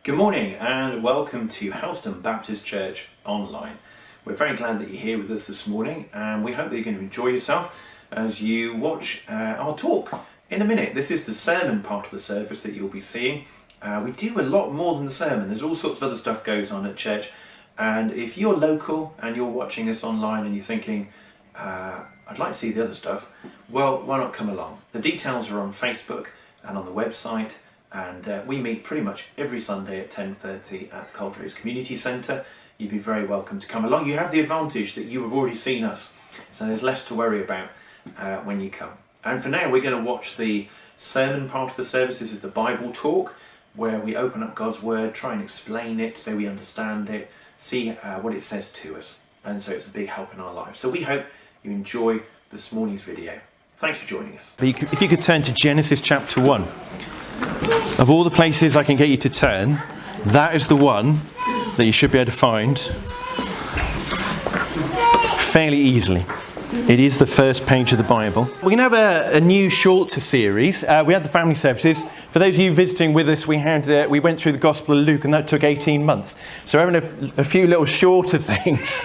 Good morning and welcome to Helston Baptist Church Online. We're very glad that you're here with us this morning, and we hope that you're going to enjoy yourself as you watch our talk in a minute. This is the sermon part of the service that you'll be seeing. We do a lot more than the sermon. There's all sorts of other stuff goes on at church, and if you're local and you're watching us online and you're thinking, I'd like to see the other stuff, well, why not come along? The details are on Facebook and on the website. And we meet pretty much every Sunday at 10:30 at the Coldrose Community Centre. You'd be very welcome to come along. You have the advantage that you have already seen us, so there's less to worry about when you come. And for now, we're going to watch the sermon part of the service. This is the Bible talk, where we open up God's Word, try and explain it so we understand it, see what it says to us. And so it's a big help in our lives. So we hope you enjoy this morning's video. Thanks for joining us. If you could turn to Genesis chapter 1. Of all the places I can get you to turn, that is the one that you should be able to find fairly easily. It is the first page of the Bible. We're going to have a new shorter series. We had the family services. For those of you visiting with us, we went through the Gospel of Luke, and that took 18 months. So we're having a few little shorter things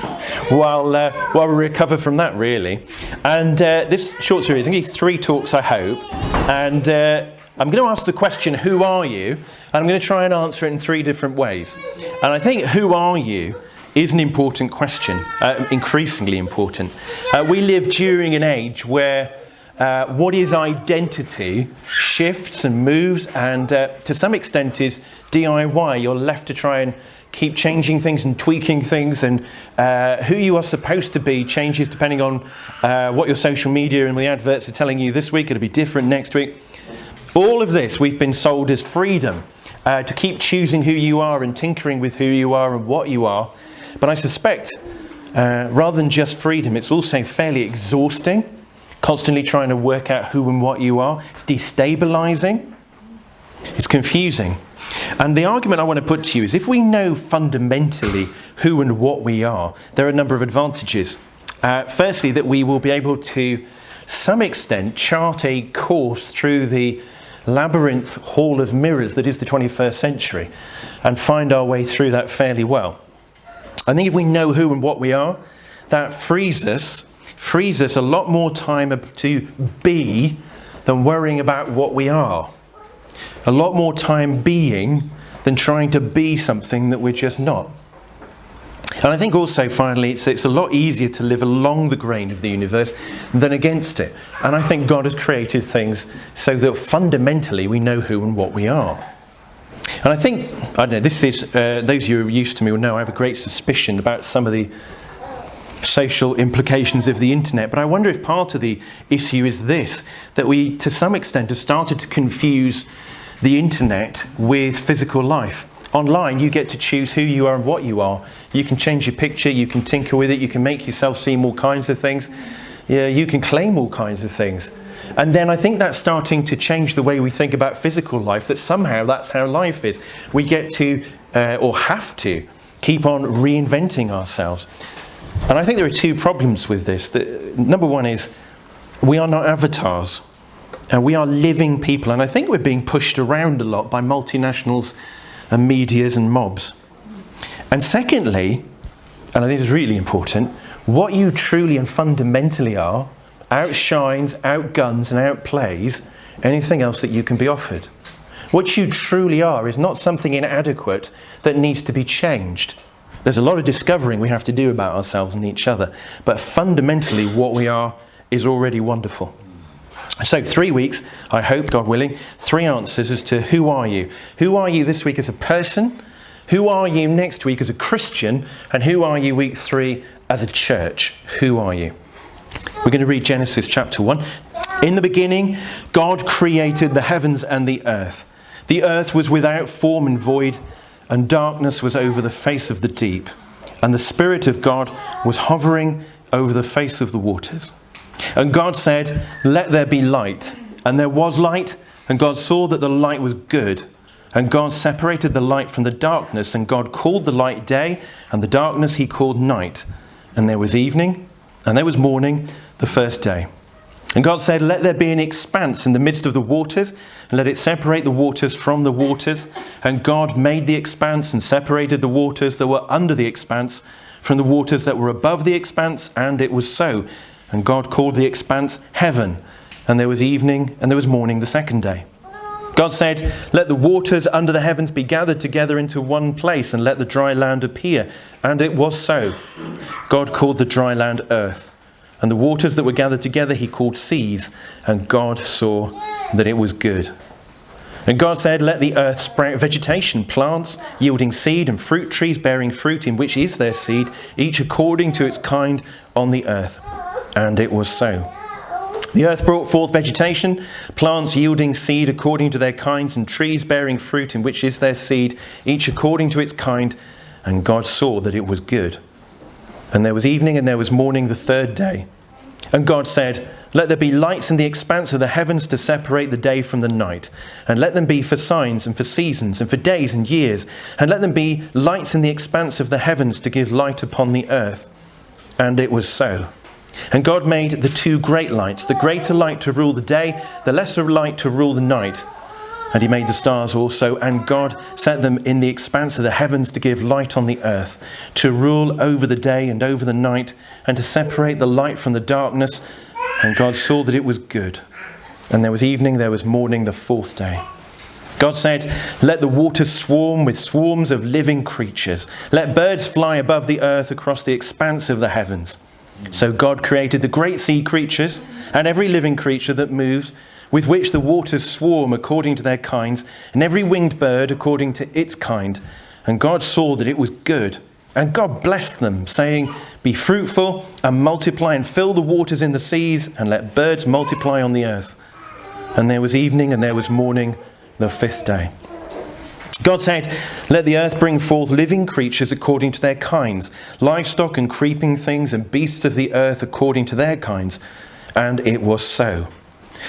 while we recover from that, really. And this short series, I'm going to give you 3 talks, I hope. And I'm going to ask the question, who are you? And I'm going to try and answer it in 3 different ways. And I think who are you is an important question, increasingly important. We live during an age where what is identity shifts and moves, and to some extent is DIY. You're left to try and keep changing things and tweaking things, and who you are supposed to be changes depending on what your social media and the adverts are telling you this week. It'll be different next week. All of this we've been sold as freedom, to keep choosing who you are and tinkering with who you are and what you are. But I suspect, rather than just freedom, it's also fairly exhausting, constantly trying to work out who and what you are. It's destabilizing. It's confusing. And the argument I want to put to you is, if we know fundamentally who and what we are, there are a number of advantages. Firstly, that we will be able to some extent chart a course through the labyrinth hall of mirrors that is the 21st century and find our way through that fairly well. I think if we know who and what we are, that frees us a lot more time to be than worrying about what we are. A lot more time being than trying to be something that we're just not. And I think also, finally, it's a lot easier to live along the grain of the universe than against it. And I think God has created things so that fundamentally we know who and what we are. And I think, I don't know, this is, those of you who are used to me will know I have a great suspicion about some of the social implications of the internet. But I wonder if part of the issue is this, that we, to some extent, have started to confuse the internet with physical life. Online, you get to choose who you are and what you are. You can change your picture, you can tinker with it, you can make yourself seem all kinds of things. Yeah, you can claim all kinds of things. And then I think that's starting to change the way we think about physical life, that somehow that's how life is. We get to, or have to, keep on reinventing ourselves. And I think there are 2 problems with this. Number one is, we are not avatars. And we are living people. And I think we're being pushed around a lot by multinationals and medias and mobs. And secondly, and I think it's really important, what you truly and fundamentally are outshines, outguns and outplays anything else that you can be offered. What you truly are is not something inadequate that needs to be changed. There's a lot of discovering we have to do about ourselves and each other, but fundamentally what we are is already wonderful. So 3 weeks, I hope, God willing, 3 answers as to who are you? Who are you this week as a person? Who are you next week as a Christian? And who are you week 3 as a church? Who are you? We're going to read Genesis chapter 1. In the beginning, God created the heavens and the earth. The earth was without form and void, and darkness was over the face of the deep. And the Spirit of God was hovering over the face of the waters. And God said, "Let there be light." And there was light, and God saw that the light was good. And God separated the light from the darkness, and God called the light day, and the darkness he called night. And there was evening, and there was morning, the first day. And God said, let there be an expanse in the midst of the waters, and let it separate the waters from the waters. And God made the expanse and separated the waters that were under the expanse from the waters that were above the expanse, and it was so. And God called the expanse heaven. And there was evening and there was morning the second day. God said, let the waters under the heavens be gathered together into one place, and let the dry land appear. And it was so. God called the dry land earth. And the waters that were gathered together he called seas, and God saw that it was good. And God said, let the earth sprout vegetation, plants yielding seed, and fruit trees bearing fruit in which is their seed, each according to its kind on the earth. And it was so. The earth brought forth vegetation, plants yielding seed according to their kinds, and trees bearing fruit in which is their seed, each according to its kind. And God saw that it was good. And there was evening and there was morning the third day. And God said, let there be lights in the expanse of the heavens to separate the day from the night. And let them be for signs and for seasons and for days and years. And let them be lights in the expanse of the heavens to give light upon the earth. And it was so. And God made the two great lights, the greater light to rule the day, the lesser light to rule the night. And he made the stars also, and God set them in the expanse of the heavens to give light on the earth, to rule over the day and over the night, and to separate the light from the darkness. And God saw that it was good. And there was evening, there was morning the fourth day. God said, let the waters swarm with swarms of living creatures. Let birds fly above the earth across the expanse of the heavens. So God created the great sea creatures and every living creature that moves, with which the waters swarm according to their kinds, and every winged bird according to its kind. And God saw that it was good. And God blessed them, saying, be fruitful and multiply and fill the waters in the seas, and let birds multiply on the earth. And there was evening and there was morning the fifth day. God said, let the earth bring forth living creatures according to their kinds, livestock and creeping things and beasts of the earth according to their kinds. And it was so.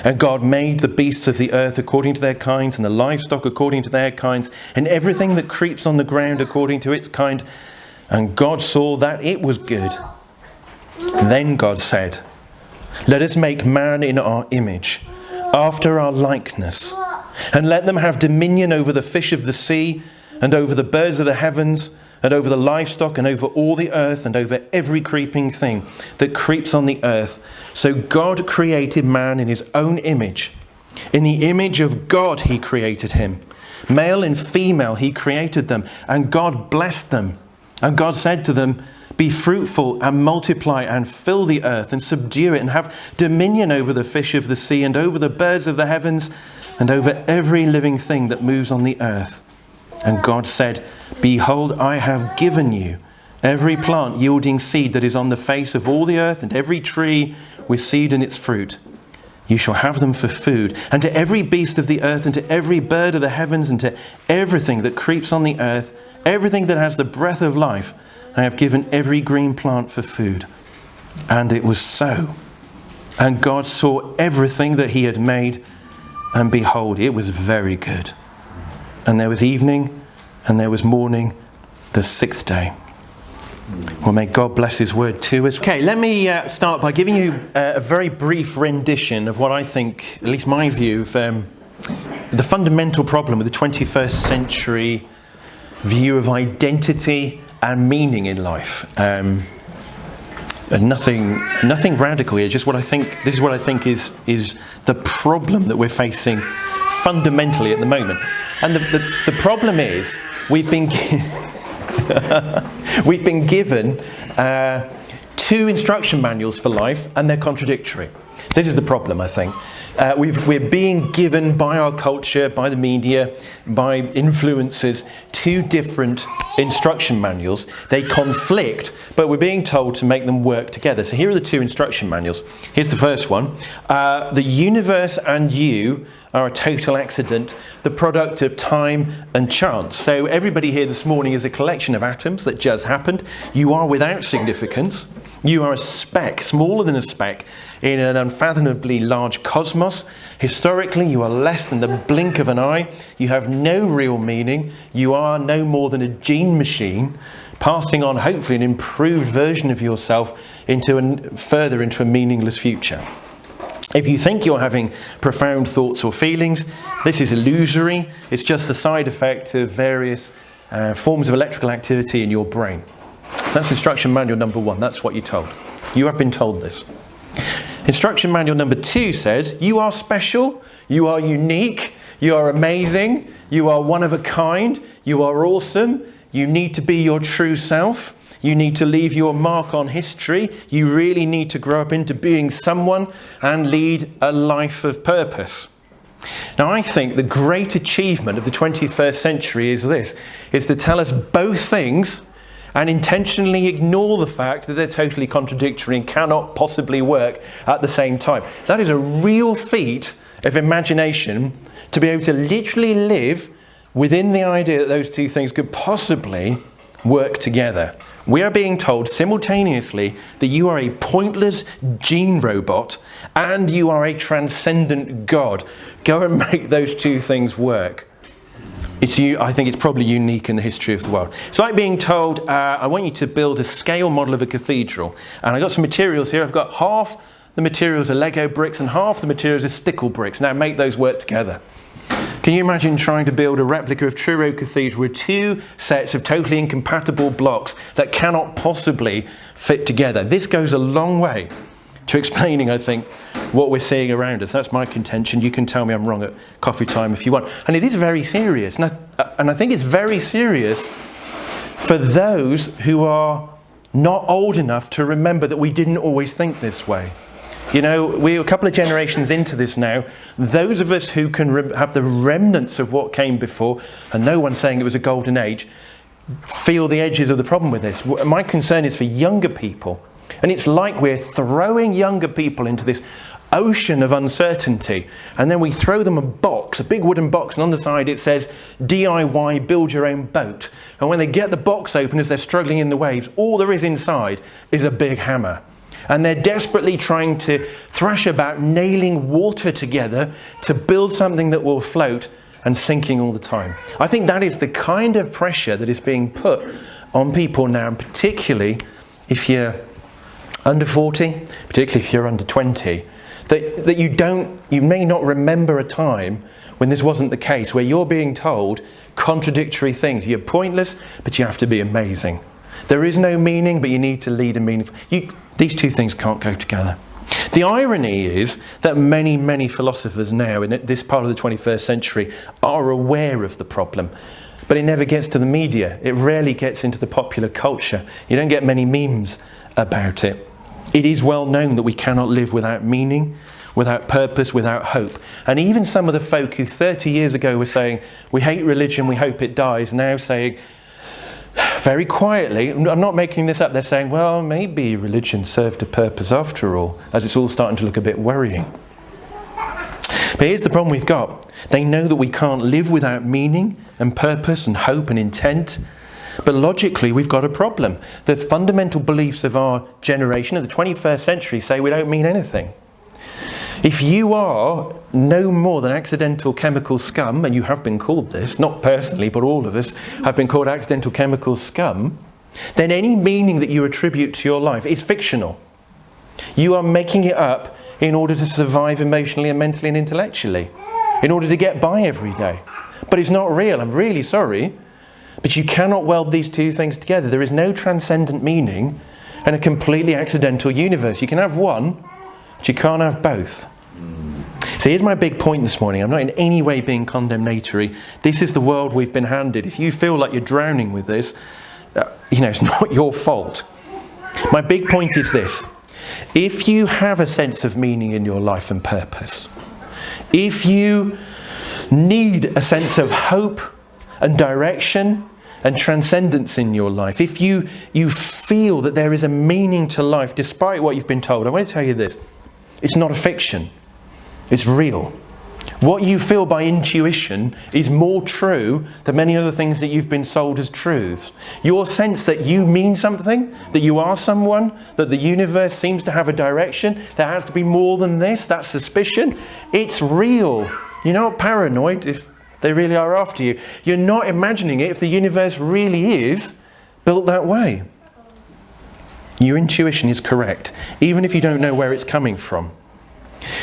And God made the beasts of the earth according to their kinds, and the livestock according to their kinds, and everything that creeps on the ground according to its kind. And God saw that it was good. Then God said, let us make man in our image, after our likeness, and let them have dominion over the fish of the sea, and over the birds of the heavens, and over the livestock, and over all the earth, and over every creeping thing that creeps on the earth. So God created man in his own image. In the image of God he created him. Male and female he created them, and God blessed them. And God said to them, be fruitful and multiply and fill the earth and subdue it, and have dominion over the fish of the sea, and over the birds of the heavens, and over every living thing that moves on the earth. And God said, behold, I have given you every plant yielding seed that is on the face of all the earth, and every tree with seed in its fruit. You shall have them for food. And to every beast of the earth, and to every bird of the heavens, and to everything that creeps on the earth, everything that has the breath of life, I have given every green plant for food. And it was so. And God saw everything that he had made, and behold, it was very good. And there was evening, and there was morning, the sixth day. Well, may God bless his word to us. Okay, let me start by giving you a very brief rendition of what I think, at least my view, of the fundamental problem with the 21st century view of identity and meaning in life. And nothing radical here, just what I think, this is what I think is the problem that we're facing fundamentally at the moment. And the problem is we've been given two instruction manuals for life, and they're contradictory. This is the problem, I think. We're being given by our culture, by the media, by influencers, two different instruction manuals. They conflict, but we're being told to make them work together. So here are the two instruction manuals. Here's the first one. The universe and you are a total accident, the product of time and chance. So everybody here this morning is a collection of atoms that just happened. You are without significance. You are a speck, smaller than a speck, in an unfathomably large cosmos. Historically, you are less than the blink of an eye. You have no real meaning. You are no more than a gene machine, passing on hopefully an improved version of yourself into a meaningless future. If you think you're having profound thoughts or feelings, this is illusory. It's just the side effect of various forms of electrical activity in your brain. So that's instruction manual number 1. That's what you're told. You have been told this. Instruction manual number 2 says, you are special, you are unique, you are amazing, you are one of a kind, you are awesome, you need to be your true self. You need to leave your mark on history. You really need to grow up into being someone and lead a life of purpose. Now, I think the great achievement of the 21st century is this, is to tell us both things and intentionally ignore the fact that they're totally contradictory and cannot possibly work at the same time. That is a real feat of imagination, to be able to literally live within the idea that those two things could possibly work together. We are being told simultaneously that you are a pointless gene robot and you are a transcendent God. Go and make those two things work. I think it's probably unique in the history of the world. It's like being told, I want you to build a scale model of a cathedral. And I've got some materials here. I've got half the materials are Lego bricks and half the materials are stickle bricks. Now make those work together. Can you imagine trying to build a replica of Truro Cathedral with two sets of totally incompatible blocks that cannot possibly fit together? This goes a long way to explaining, I think, what we're seeing around us. That's my contention. You can tell me I'm wrong at coffee time if you want. And it is very serious. And I think it's very serious for those who are not old enough to remember that we didn't always think this way. You know, we're a couple of generations into this now. Those of us who can have the remnants of what came before, and no one's saying it was a golden age, feel the edges of the problem with this. My concern is for younger people. And it's like we're throwing younger people into this ocean of uncertainty. And then we throw them a box, a big wooden box, and on the side it says, DIY, build your own boat. And when they get the box open as they're struggling in the waves, all there is inside is a big hammer. And they're desperately trying to thrash about nailing water together to build something that will float, and sinking all the time. I think that is the kind of pressure that is being put on people now, and particularly if you're under 40, particularly if you're under 20, that you may not remember a time when this wasn't the case, where you're being told contradictory things. You're pointless, but you have to be amazing. There is no meaning, but you need to lead a meaningful... These two things can't go together. The irony is that many, many philosophers now in this part of the 21st century are aware of the problem, but it never gets to the media. It rarely gets into the popular culture. You don't get many memes about it. It is well known that we cannot live without meaning, without purpose, without hope. And even some of the folk who 30 years ago were saying, we hate religion, we hope it dies, now saying, very quietly, I'm not making this up, they're saying, well, maybe religion served a purpose after all, as it's all starting to look a bit worrying. But here's the problem we've got. They know that we can't live without meaning and purpose and hope and intent. But logically, we've got a problem. The fundamental beliefs of our generation, of the 21st century, say we don't mean anything. If you are no more than accidental chemical scum, and you have been called this, not personally, but all of us have been called accidental chemical scum, then any meaning that you attribute to your life is fictional. You are making it up in order to survive emotionally and mentally and intellectually, in order to get by every day. But it's not real. I'm really sorry, but you cannot weld these two things together. There is no transcendent meaning in a completely accidental universe. You can have one, but you can't have both. So here's my big point this morning. I'm not in any way being condemnatory. This is the world we've been handed. If you feel like you're drowning with this, it's not your fault. My big point is this. If you have a sense of meaning in your life and purpose, if you need a sense of hope and direction and transcendence in your life, if you feel that there is a meaning to life despite what you've been told, I want to tell you this. It's not a fiction. It's real. What you feel by intuition is more true than many other things that you've been sold as truths. Your sense that you mean something, that you are someone, that the universe seems to have a direction, there has to be more than this, that suspicion, it's real. You're not paranoid if they really are after you. You're not imagining it if the universe really is built that way. Your intuition is correct, even if you don't know where it's coming from.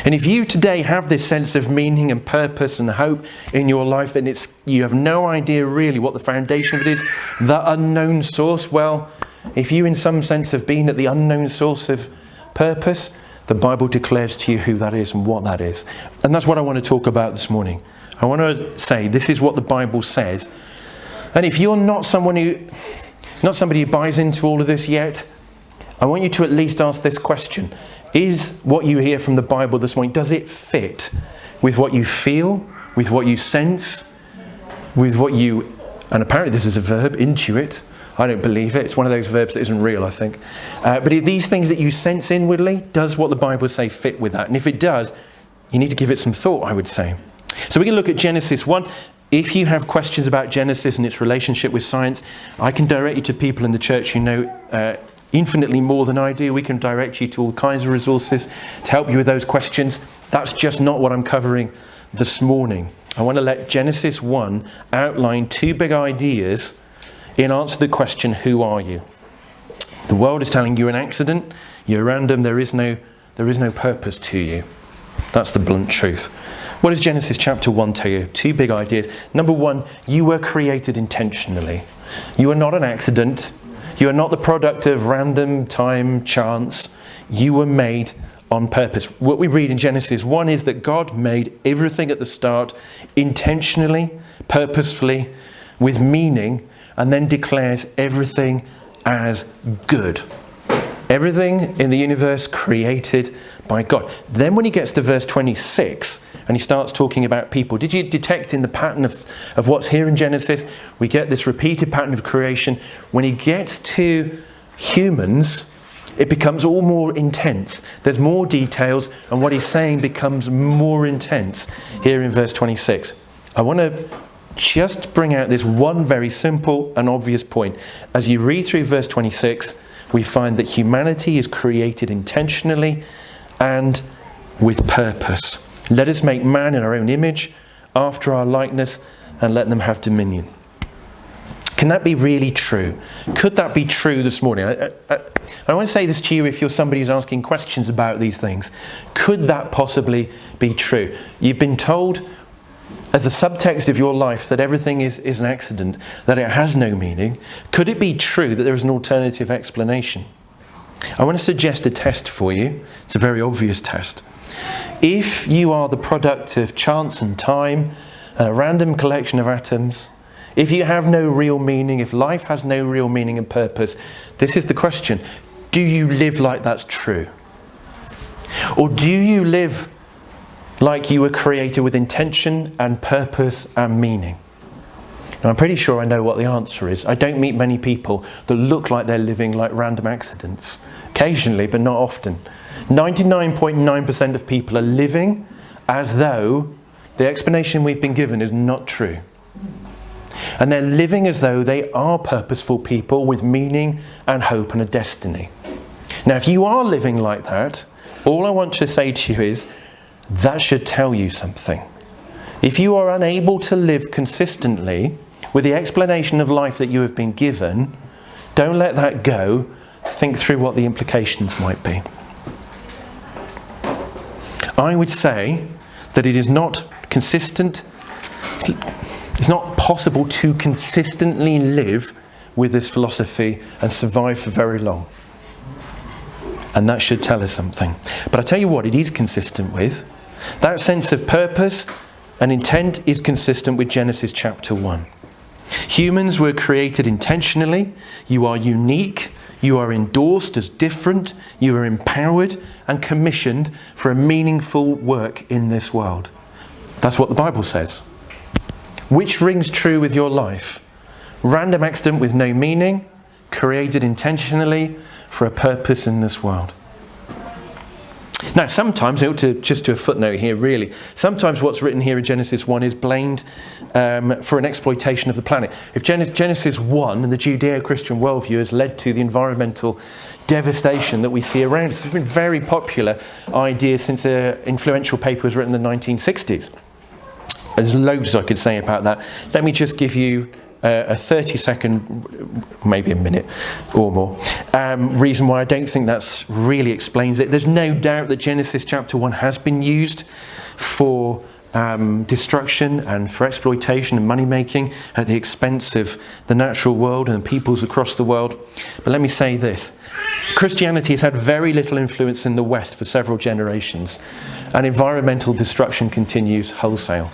And if you today have this sense of meaning and purpose and hope in your life, and you have no idea really what the foundation of it is, the unknown source, well, if you in some sense have been at the unknown source of purpose, the Bible declares to you who that is and what that is. And that's what I want to talk about this morning. I want to say this is what the Bible says. And if you're not somebody who buys into all of this yet, I want you to at least ask this question. Is what you hear from the Bible this morning, does it fit with what you feel, with what you sense, with what you, and apparently this is a verb, intuit. I don't believe it. It's one of those verbs that isn't real, I think. But if these things that you sense inwardly, does what the Bible say fit with that? And if it does, you need to give it some thought, I would say. So we can look at Genesis 1. If you have questions about Genesis and its relationship with science, I can direct you to people in the church who know infinitely more than I do. We can direct you to all kinds of resources to help you with those questions. That's just not what I'm covering this morning. I want to let Genesis 1 outline two big ideas in answer to the question, who are you? The world is telling you an accident, you're random, there is no purpose to you. That's the blunt truth. What does Genesis chapter 1 tell you? Two big ideas. Number one, you were created intentionally. You are not an accident. You are not the product of random time, chance. You were made on purpose. What we read in Genesis 1 is that God made everything at the start intentionally, purposefully, with meaning, and then declares everything as good. Everything in the universe created by God. Then when he gets to verse 26 and he starts talking about people, did you detect in the pattern of what's here in Genesis? We get this repeated pattern of creation. When he gets to humans, it becomes all more intense. There's more details, and what he's saying becomes more intense here in verse 26. I want to just bring out this one very simple and obvious point. As you read through verse 26, we find that humanity is created intentionally and with purpose. Let us make man in our own image, after our likeness, and let them have dominion. Can that be really true? Could that be true this morning? I want to say this to you if you're somebody who's asking questions about these things. Could that possibly be true? You've been told as a subtext of your life that everything is an accident, that it has no meaning. Could it be true that there is an alternative explanation? I want to suggest a test for you. It's a very obvious test. If you are the product of chance and time and a random collection of atoms, if you have no real meaning, if life has no real meaning and purpose, this is the question. Do you live like that's true? Or do you live like you were created with intention and purpose and meaning? And I'm pretty sure I know what the answer is. I don't meet many people that look like they're living like random accidents. Occasionally, but not often. 99.9% of people are living as though the explanation we've been given is not true. And they're living as though they are purposeful people with meaning and hope and a destiny. Now, if you are living like that, all I want to say to you is, that should tell you something. If you are unable to live consistently with the explanation of life that you have been given, don't let that go. Think through what the implications might be. I would say that it is not consistent. It's not possible to consistently live with this philosophy and survive for very long. And that should tell us something. But I tell you what, it is consistent with. That sense of purpose and intent is consistent with Genesis chapter 1. Humans were created intentionally. You are unique. You are endorsed as different. You are empowered and commissioned for a meaningful work in this world. That's what the Bible says. Which rings true with your life? Random accident with no meaning, created intentionally for a purpose in this world. Now, sometimes, just to a footnote here really, sometimes what's written here in Genesis 1 is blamed for an exploitation of the planet. If Genesis 1 and the Judeo-Christian worldview has led to the environmental devastation that we see around us, it's been a very popular idea since an influential paper was written in the 1960s. There's loads I could say about that. Let me just give you a 30-second, maybe a minute or more, reason why I don't think that's really explains it. There's no doubt that Genesis chapter 1 has been used for destruction and for exploitation and money making at the expense of the natural world and peoples across the world. But let me say this. Christianity has had very little influence in the West for several generations, and environmental destruction continues wholesale.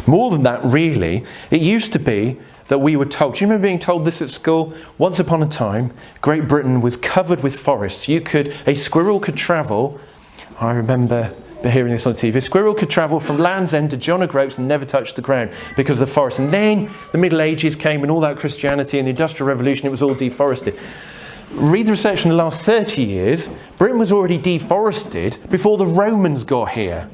More than that, really, it used to be that we were told, do you remember being told this at school? Once upon a time, Great Britain was covered with forests. A squirrel could travel, I remember hearing this on TV, a squirrel could travel from Land's End to John O'Groats and never touch the ground because of the forest. And then the Middle Ages came and all that Christianity and the Industrial Revolution, it was all deforested. Read the research in the last 30 years, Britain was already deforested before the Romans got here.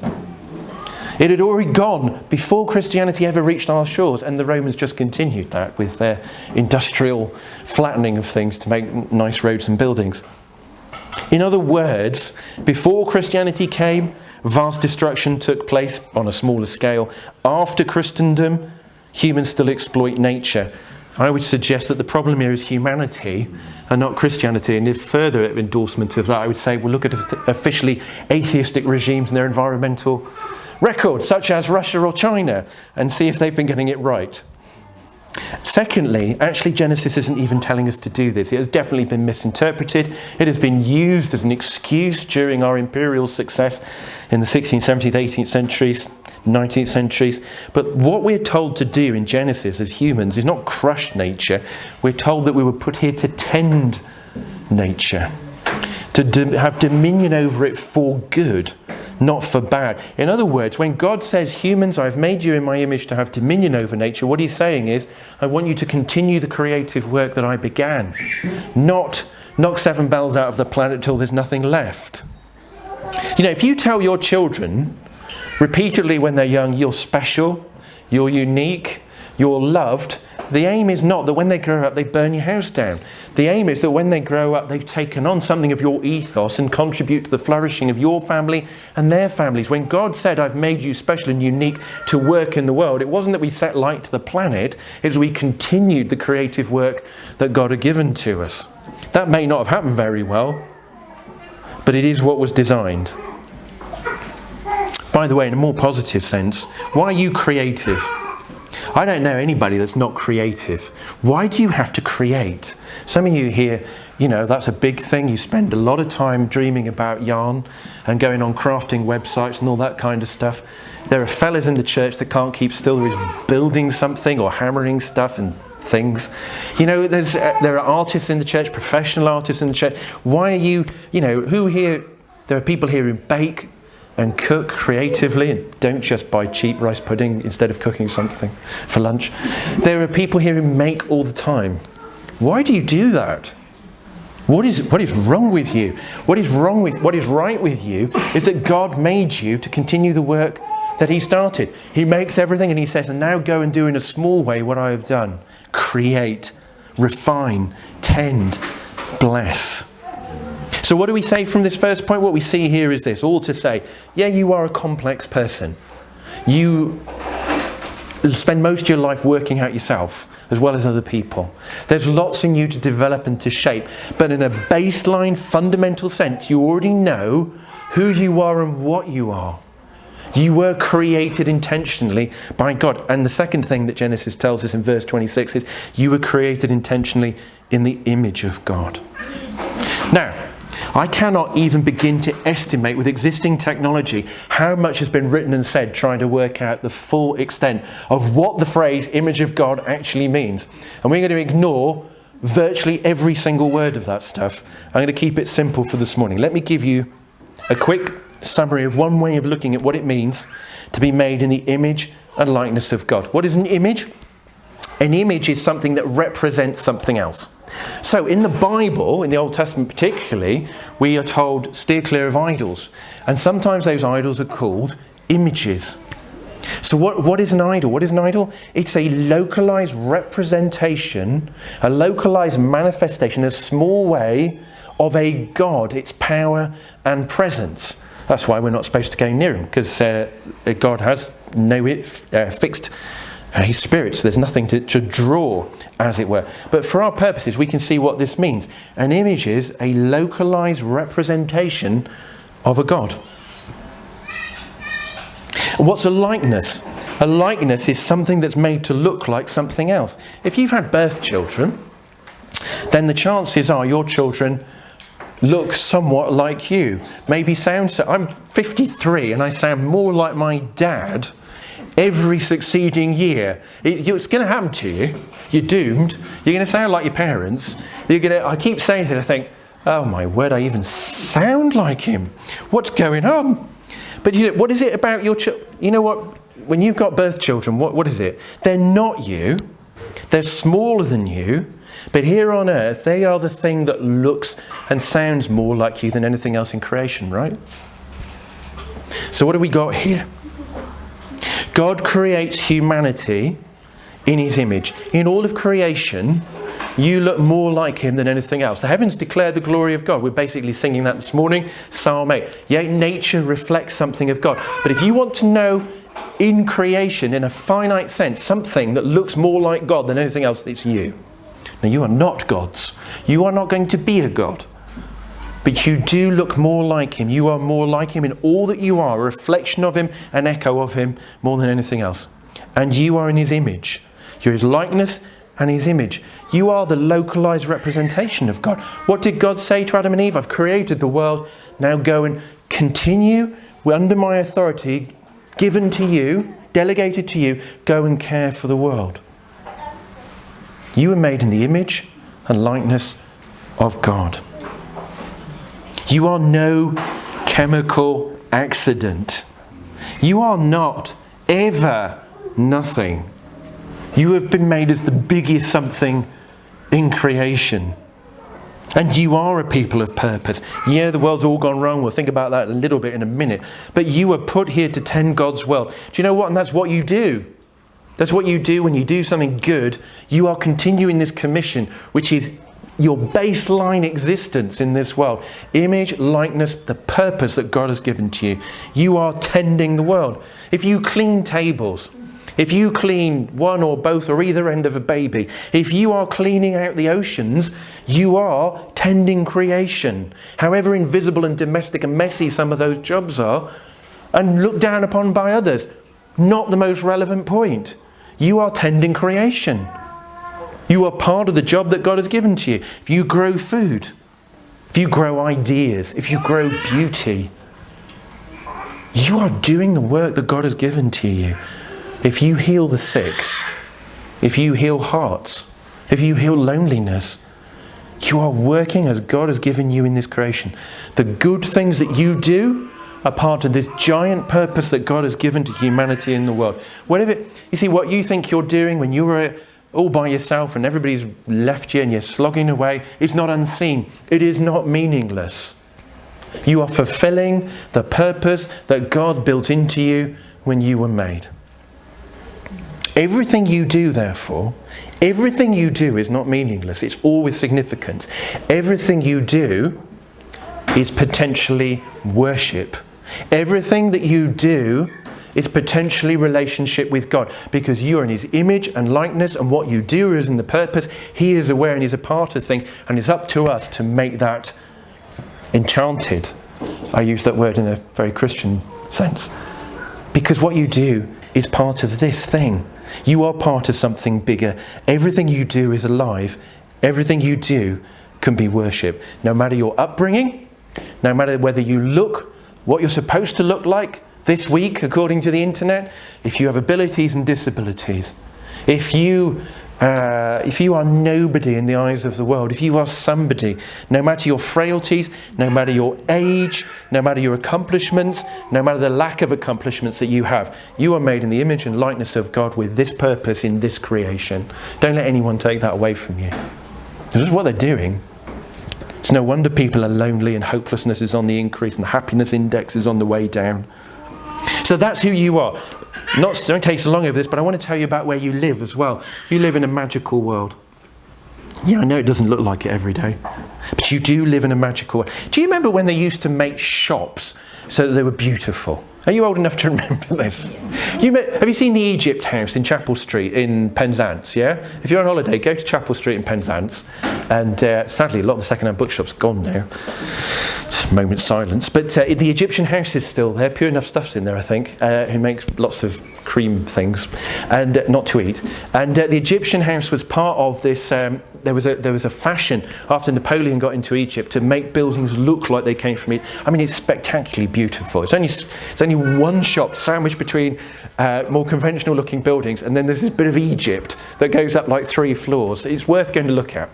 It had already gone before Christianity ever reached our shores, and the Romans just continued that with their industrial flattening of things to make nice roads and buildings. In other words, before Christianity came, vast destruction took place on a smaller scale. After Christendom, humans still exploit nature. I would suggest that the problem here is humanity and not Christianity. And if further endorsement of that, I would say, well, look at officially atheistic regimes and their environmental records, such as Russia or China, and see if they've been getting it right. Secondly, actually Genesis isn't even telling us to do this. It has definitely been misinterpreted. It has been used as an excuse during our imperial success in the 16th, 17th, 18th centuries, 19th centuries. But what we're told to do in Genesis as humans is not crush nature. We're told that we were put here to tend nature, to have dominion over it for good, not for bad. In other words, when God says, humans, I've made you in my image to have dominion over nature, what he's saying is, I want you to continue the creative work that I began, not knock 7 bells out of the planet till there's nothing left. You know, if you tell your children repeatedly when they're young, you're special, you're unique, you're loved, the aim is not that when they grow up they burn your house down. The aim is that when they grow up they've taken on something of your ethos and contribute to the flourishing of your family and their families. When God said, I've made you special and unique to work in the world, it wasn't that we set light to the planet, it was we continued the creative work that God had given to us. That may not have happened very well, but it is what was designed. By the way, in a more positive sense, why are you creative? I don't know anybody that's not creative. Why do you have to create? Some of you here, you know, that's a big thing. You spend a lot of time dreaming about yarn and going on crafting websites and all that kind of stuff. There are fellas in the church that can't keep still. They're building something or hammering stuff and things. You know, there are artists in the church, professional artists in the church. Why are you, you know, who here, there are people here who bake and cook creatively and don't just buy cheap rice pudding instead of cooking something for lunch. There are people here who make all the time. Why do you do that? What is wrong with you? What is right with you is that God made you to continue the work that he started. He makes everything and he says, and now go and do in a small way what I have done. Create, refine, tend, bless. So what do we say from this first point? What we see here is this, all to say, yeah, you are a complex person. You spend most of your life working out yourself as well as other people. There's lots in you to develop and to shape, but in a baseline, fundamental sense, you already know who you are and what you are. You were created intentionally by God. And the second thing that Genesis tells us in verse 26 is, you were created intentionally in the image of God. Now, I cannot even begin to estimate with existing technology how much has been written and said trying to work out the full extent of what the phrase image of God actually means. And we're going to ignore virtually every single word of that stuff. I'm going to keep it simple for this morning. Let me give you a quick summary of one way of looking at what it means to be made in the image and likeness of God. What is an image? An image is something that represents something else. So in the Bible, in the Old Testament particularly, we are told steer clear of idols. And sometimes those idols are called images. So what is an idol? What is an idol? It's a localized representation, a localized manifestation, a small way of a God, its power and presence. That's why we're not supposed to go near him, because God has no fixed His Spirit, so there's nothing to draw, as it were. But for our purposes, we can see what this means. An image is a localized representation of a God. What's a likeness? A likeness is something that's made to look like something else. If you've had birth children, then the chances are your children look somewhat like you. Maybe I'm 53 and I sound more like my dad every succeeding year. It's going to happen to you. You're doomed. You're going to sound like your parents. I keep saying to them, I think, oh my word, I even sound like him. What's going on? But what is it about your children? You know what? When you've got birth children, what is it? They're not you. They're smaller than you. But here on earth, they are the thing that looks and sounds more like you than anything else in creation, right? So what have we got here? God creates humanity in his image. In all of creation, you look more like him than anything else. The heavens declare the glory of God. We're basically singing that this morning, Psalm 8. Yet nature reflects something of God. But if you want to know in creation, in a finite sense, something that looks more like God than anything else, it's you. Now, you are not gods. You are not going to be a god. But you do look more like him. You are more like him in all that you are, a reflection of him, an echo of him, more than anything else. And you are in his image. You're his likeness and his image. You are the localized representation of God. What did God say to Adam and Eve? I've created the world. Now go and continue under my authority, given to you, delegated to you. Go and care for the world. You were made in the image and likeness of God. You are no chemical accident. You are not ever nothing. You have been made as the biggest something in creation. And you are a people of purpose. Yeah, the world's all gone wrong. We'll think about that a little bit in a minute. But you were put here to tend God's world. Do you know what? And that's what you do. That's what you do when you do something good. You are continuing this commission, which is your baseline existence in this world. Image, likeness, the purpose that God has given to you. You are tending the world. If you clean tables, if you clean one or both or either end of a baby, if you are cleaning out the oceans, you are tending creation. However invisible and domestic and messy some of those jobs are, and looked down upon by others, not the most relevant point. You are tending creation. You are part of the job that God has given to you. If you grow food, if you grow ideas, if you grow beauty, you are doing the work that God has given to you. If you heal the sick, if you heal hearts, if you heal loneliness, you are working as God has given you in this creation. The good things that you do are part of this giant purpose that God has given to humanity in the world. Whatever, you see, what you think you're doing when you're all by yourself and everybody's left you and you're slogging away, is not unseen. It is not meaningless. You are fulfilling the purpose that God built into you when you were made. Everything you do, therefore, everything you do is not meaningless. It's all with significance. Everything you do is potentially worship. Everything that you do is potentially relationship with God, because you are in his image and likeness, and what you do is in the purpose. He is aware and he's a part of things, and it's up to us to make that enchanted. I use that word in a very Christian sense, because what you do is part of this thing. You are part of something bigger. Everything you do is alive. Everything you do can be worship. No matter your upbringing, no matter whether you look what you're supposed to look like this week according to the internet, if you have abilities and disabilities, if you are nobody in the eyes of the world, if you are somebody, no matter your frailties, no matter your age, no matter your accomplishments, no matter the lack of accomplishments that you have, you are made in the image and likeness of God with this purpose in this creation. Don't let anyone take that away from you. This is what they're doing. It's no wonder people are lonely and hopelessness is on the increase and the happiness index is on the way down. So that's who you are. Don't take so long over this, but I want to tell you about where you live as well. You live in a magical world. Yeah, I know it doesn't look like it every day, but you do live in a magical world. Do you remember when they used to make shops so that they were beautiful? Are you old enough to remember this? Have you seen the Egypt House in Chapel Street in Penzance, yeah? If you're on holiday, go to Chapel Street in Penzance. And sadly, a lot of the second-hand bookshops are gone now. It's a moment's silence. But the Egyptian house is still there. Pure Enough Stuff's in there, I think, who makes lots of cream things, and not to eat. And the Egyptian house was part of this. There was a fashion after Napoleon got into Egypt to make buildings look like they came from Egypt. I mean, it's spectacularly beautiful. It's only one shop sandwiched between more conventional looking buildings, and then there's this bit of Egypt that goes up like 3 floors. It's worth going to look at.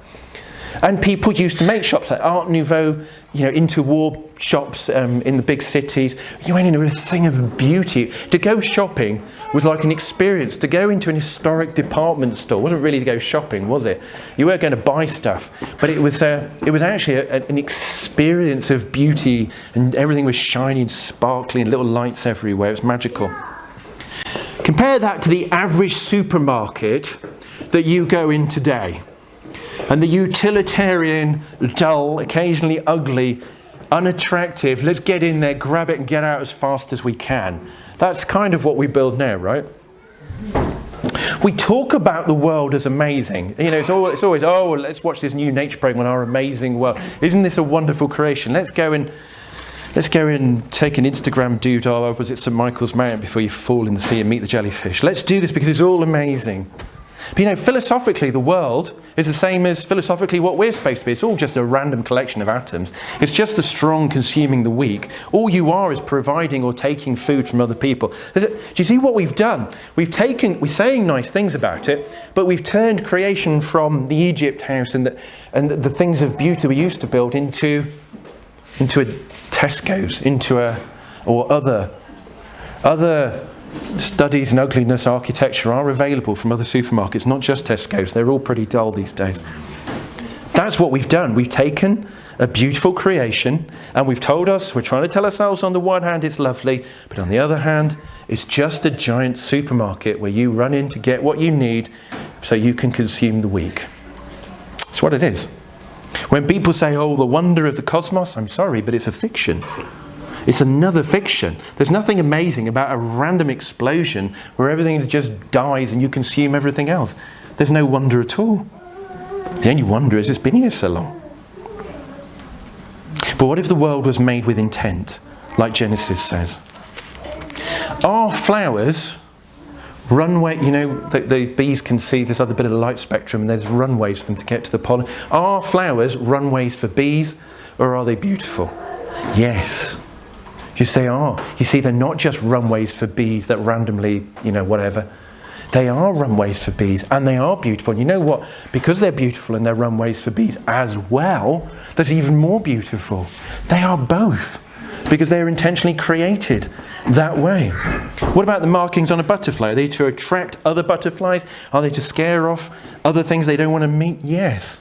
And people used to make shops like Art Nouveau, interwar shops in the big cities. You went into a thing of beauty. To go shopping was like an experience. To go into an historic department store wasn't really to go shopping, was it? You weren't going to buy stuff, but it was actually an experience of beauty, and everything was shiny and sparkly and little lights everywhere. It was magical. Compare that to the average supermarket that you go in today. And the utilitarian, dull, occasionally ugly, unattractive, let's get in there, grab it and get out as fast as we can. That's kind of what we build now, right? We talk about the world as amazing. It's always, let's watch this new nature program on our amazing world. Isn't this a wonderful creation? Let's go and take an Instagram doodle over at St Michael's Mount before you fall in the sea and meet the jellyfish. Let's do this because it's all amazing. But philosophically, the world is the same as philosophically what we're supposed to be. It's all just a random collection of atoms. It's just the strong consuming the weak. All you are is providing or taking food from other people. Do you see what we've done? We're saying nice things about it, but we've turned creation from the Egypt house and the things of beauty we used to build into a Tesco's, or other studies in ugliness architecture are available from other supermarkets, not just Tesco's. They're all pretty dull these days. That's what we've done. We've taken a beautiful creation and we're trying to tell ourselves on the one hand it's lovely, but on the other hand it's just a giant supermarket where you run in to get what you need so you can consume the weak. That's what it is. When people say, oh, the wonder of the cosmos, I'm sorry, but it's a fiction. It's another fiction. There's nothing amazing about a random explosion where everything just dies and you consume everything else. There's no wonder at all. The only wonder is it's been here so long. But what if the world was made with intent, like Genesis says? Are flowers runway, the bees can see this other bit of the light spectrum and there's runways for them to get to the pollen. Are flowers runways for bees, or are they beautiful? Yes. You say, you see, they're not just runways for bees that randomly, whatever. They are runways for bees, and they are beautiful. And you know what? Because they're beautiful and they're runways for bees as well, that's even more beautiful. They are both, because they're intentionally created that way. What about the markings on a butterfly? Are they to attract other butterflies? Are they to scare off other things they don't want to meet? Yes.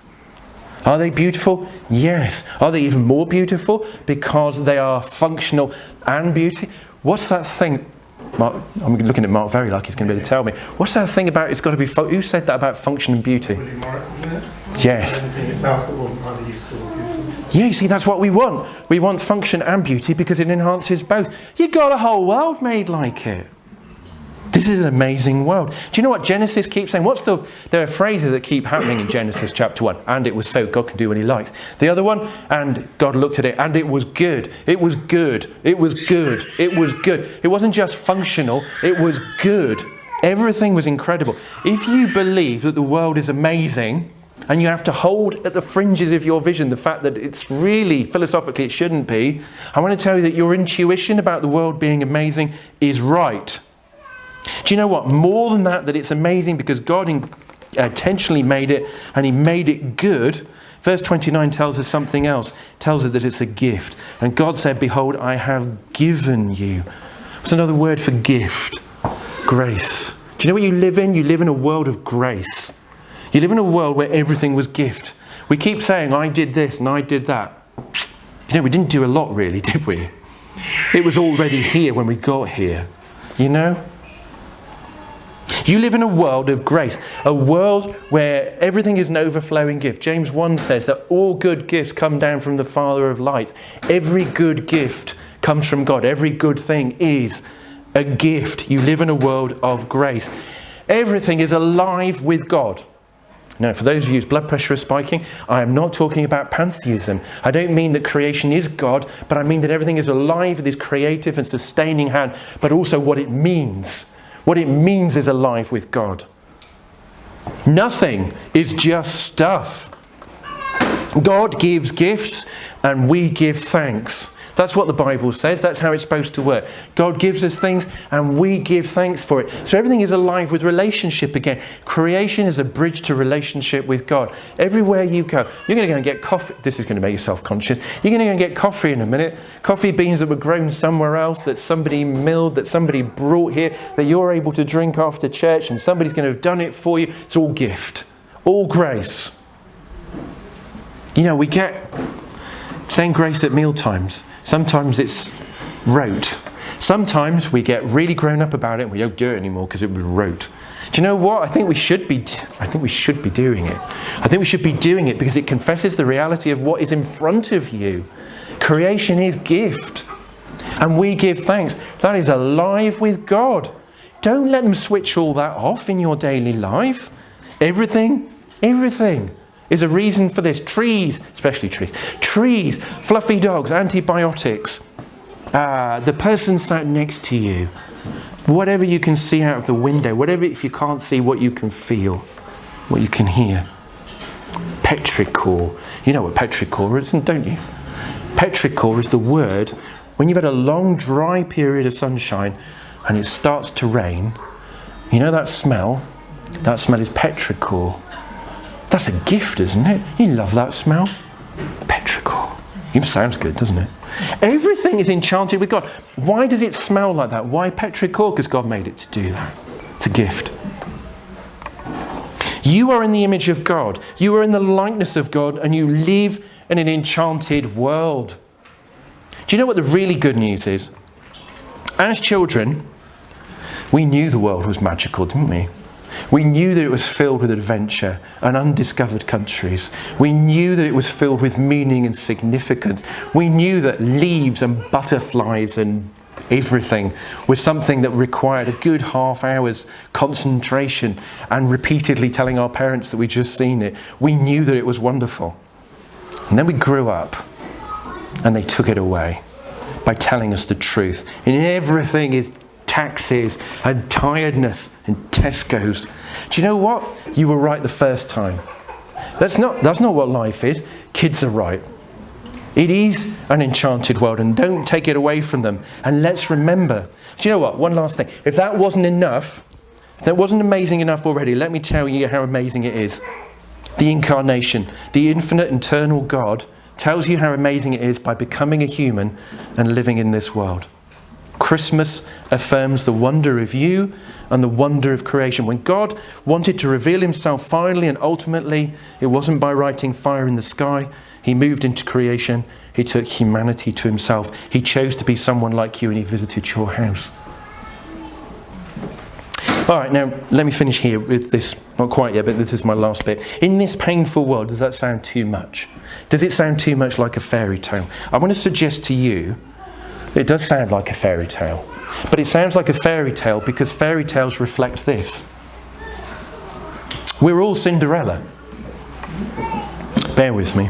Are they beautiful? Yes. Are they even more beautiful because they are functional and beauty? What's that thing? Mark, I'm looking at Mark very like he's going to be able to tell me. What's that thing about it's got to be... Who said that about function and beauty? William Morris, isn't it? Yes. Yeah, you see, that's what we want. We want function and beauty because it enhances both. You got a whole world made like it. This is an amazing world. Do you know what Genesis keeps saying? There are phrases that keep happening in Genesis chapter 1. And it was so, God can do what he likes. The other one, and God looked at it, and it was good. It was good. It was good. It was good. It wasn't just functional, it was good. Everything was incredible. If you believe that the world is amazing, and you have to hold at the fringes of your vision the fact that it's really, philosophically, it shouldn't be, I want to tell you that your intuition about the world being amazing is right. Do you know what? More than that it's amazing because God intentionally made it and he made it good. Verse 29 tells us something else. It tells us that it's a gift. And God said, behold, I have given you. What's another word for gift? Grace. Do you know what you live in? You live in a world of grace. You live in a world where everything was gift. We keep saying, I did this and I did that. We didn't do a lot really, did we? It was already here when we got here. You live in a world of grace, a world where everything is an overflowing gift. James 1 says that all good gifts come down from the Father of lights. Every good gift comes from God. Every good thing is a gift. You live in a world of grace. Everything is alive with God. Now, for those of you whose blood pressure is spiking, I am not talking about pantheism. I don't mean that creation is God, but I mean that everything is alive with his creative and sustaining hand, but also what it means. What it means is alive with God. Nothing is just stuff. God gives gifts and we give thanks. That's what the Bible says. That's how it's supposed to work. God gives us things and we give thanks for it. So everything is alive with relationship again. Creation is a bridge to relationship with God. Everywhere you go, you're going to go and get coffee. This is going to make you self-conscious. You're going to go and get coffee in a minute. Coffee beans that were grown somewhere else, that somebody milled, that somebody brought here, that you're able to drink after church, and somebody's going to have done it for you. It's all gift. All grace. You know, we get saying grace at meal times. Sometimes it's rote. Sometimes we get really grown up about it and we don't do it anymore because it was rote. Do you know what? I think we should be doing it. I think we should be doing it because it confesses the reality of what is in front of you. Creation is gift. And we give thanks. That is alive with God. Don't let them switch all that off in your daily life. Everything is a reason for this. Trees, especially trees, fluffy dogs, antibiotics, the person sat next to you, whatever you can see out of the window, whatever, if you can't see, what you can feel, what you can hear. Petrichor. You know what petrichor is, don't you? Petrichor is the word when you've had a long dry period of sunshine and it starts to rain. You know that smell? That smell is petrichor. That's a gift, isn't it? You love that smell. Petrichor. Even sounds good, doesn't it? Everything is enchanted with God. Why does it smell like that? Why petrichor? Because God made it to do that. It's a gift. You are in the image of God. You are in the likeness of God, and you live in an enchanted world. Do you know what the really good news is? As children, we knew the world was magical, didn't we? We knew that it was filled with adventure and undiscovered countries. We knew that it was filled with meaning and significance. We knew that leaves and butterflies and everything was something that required a good half hour's concentration and repeatedly telling our parents that we'd just seen it. We knew that it was wonderful. And then we grew up and they took it away by telling us the truth. And everything is taxes and tiredness and Tesco's. Do you know what? You were right the first time. That's not what life is. Kids are right. It is an enchanted world, and don't take it away from them. And let's remember, do you know what? One last thing. If that wasn't enough, if that wasn't amazing enough already, let me tell you how amazing it is. The incarnation, the infinite eternal God, tells you how amazing it is by becoming a human and living in this world. Christmas affirms the wonder of you and the wonder of creation. When God wanted to reveal himself finally and ultimately, it wasn't by writing fire in the sky. He moved into creation. He took humanity to himself. He chose to be someone like you, and he visited your house. All right, now let me finish here with this. Not quite yet, but this is my last bit. In this painful world, does that sound too much? Does it sound too much like a fairy tale? I want to suggest to you, it does sound like a fairy tale, but it sounds like a fairy tale because fairy tales reflect this. We're all Cinderella. Bear with me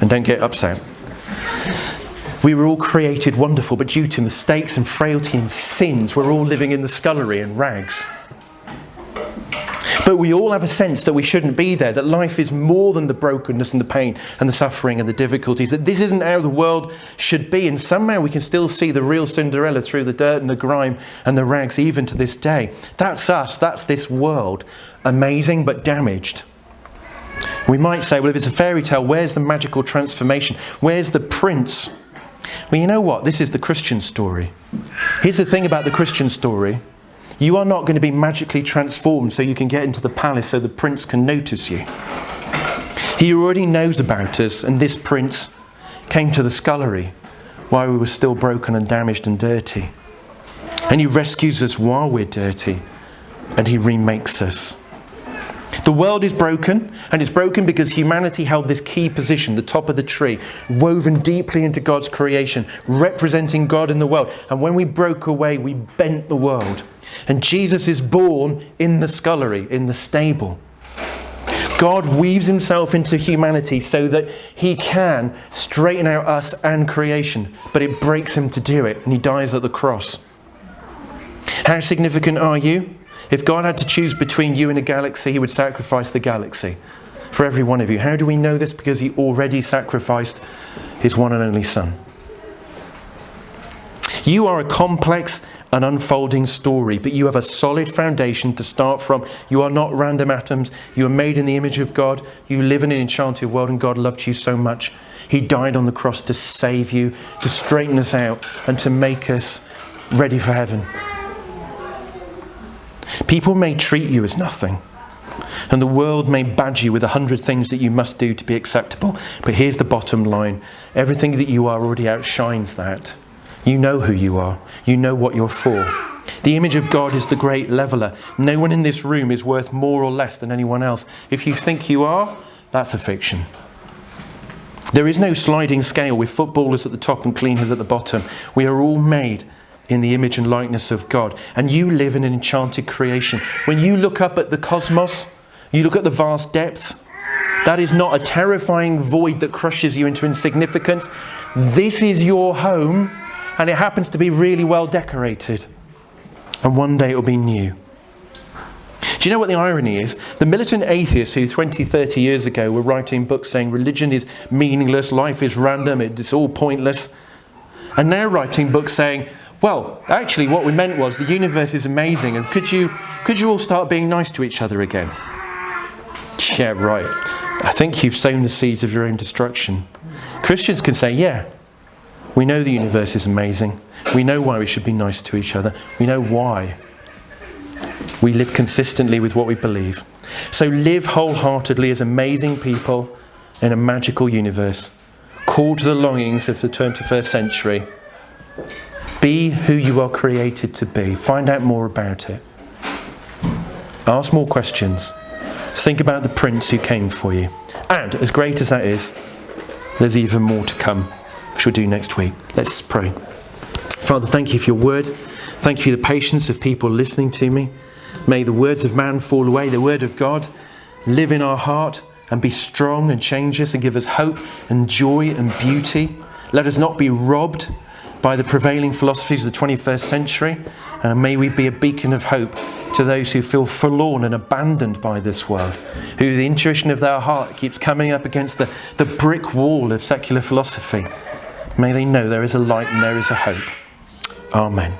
and don't get upset. We were all created wonderful, but due to mistakes and frailty and sins, we're all living in the scullery in rags. But we all have a sense that we shouldn't be there, that life is more than the brokenness and the pain and the suffering and the difficulties, that this isn't how the world should be. And somehow we can still see the real Cinderella through the dirt and the grime and the rags even to this day. That's us, that's this world. Amazing but damaged. We might say, well, if it's a fairy tale, where's the magical transformation? Where's the prince? Well, you know what? This is the Christian story. Here's the thing about the Christian story. You are not going to be magically transformed so you can get into the palace so the prince can notice you. He already knows about us, and this prince came to the scullery while we were still broken and damaged and dirty. And he rescues us while we're dirty, and he remakes us. The world is broken, and it's broken because humanity held this key position, the top of the tree, woven deeply into God's creation, representing God in the world. And when we broke away, we bent the world. And Jesus is born in the scullery, in the stable. God weaves himself into humanity so that he can straighten out us and creation. But it breaks him to do it, and he dies at the cross. How significant are you? If God had to choose between you and a galaxy, he would sacrifice the galaxy for every one of you. How do we know this? Because he already sacrificed his one and only Son. You are a complex and unfolding story, but you have a solid foundation to start from. You are not random atoms. You are made in the image of God. You live in an enchanted world, and God loved you so much. He died on the cross to save you, to straighten us out, and to make us ready for heaven. People may treat you as nothing, and the world may badge you with 100 things that you must do to be acceptable. But here's the bottom line. Everything that you are already outshines that. You know who you are. You know what you're for. The image of God is the great leveller. No one in this room is worth more or less than anyone else. If you think you are, that's a fiction. There is no sliding scale with footballers at the top and cleaners at the bottom. We are all made in the image and likeness of God. And you live in an enchanted creation. When you look up at the cosmos, you look at the vast depth, that is not a terrifying void that crushes you into insignificance. This is your home, and it happens to be really well decorated. And one day it will be new. Do you know what the irony is? The militant atheists who 20, 30 years ago were writing books saying religion is meaningless, life is random, it's all pointless, are now writing books saying, well, actually what we meant was the universe is amazing, and could you all start being nice to each other again? Yeah, right. I think you've sown the seeds of your own destruction. Christians can say, yeah, we know the universe is amazing. We know why we should be nice to each other. We know why. We live consistently with what we believe. So live wholeheartedly as amazing people in a magical universe. Call to the longings of the 21st century. Be who you are created to be. Find out more about it. Ask more questions. Think about the Prince who came for you. And as great as that is, there's even more to come, which we'll do next week. Let's pray. Father, thank you for your word. Thank you for the patience of people listening to me. May the words of man fall away. The word of God live in our heart and be strong and change us and give us hope and joy and beauty. Let us not be robbed by the prevailing philosophies of the 21st century. May we be a beacon of hope to those who feel forlorn and abandoned by this world, who the intuition of their heart keeps coming up against the brick wall of secular philosophy. May they know there is a light and there is a hope. Amen.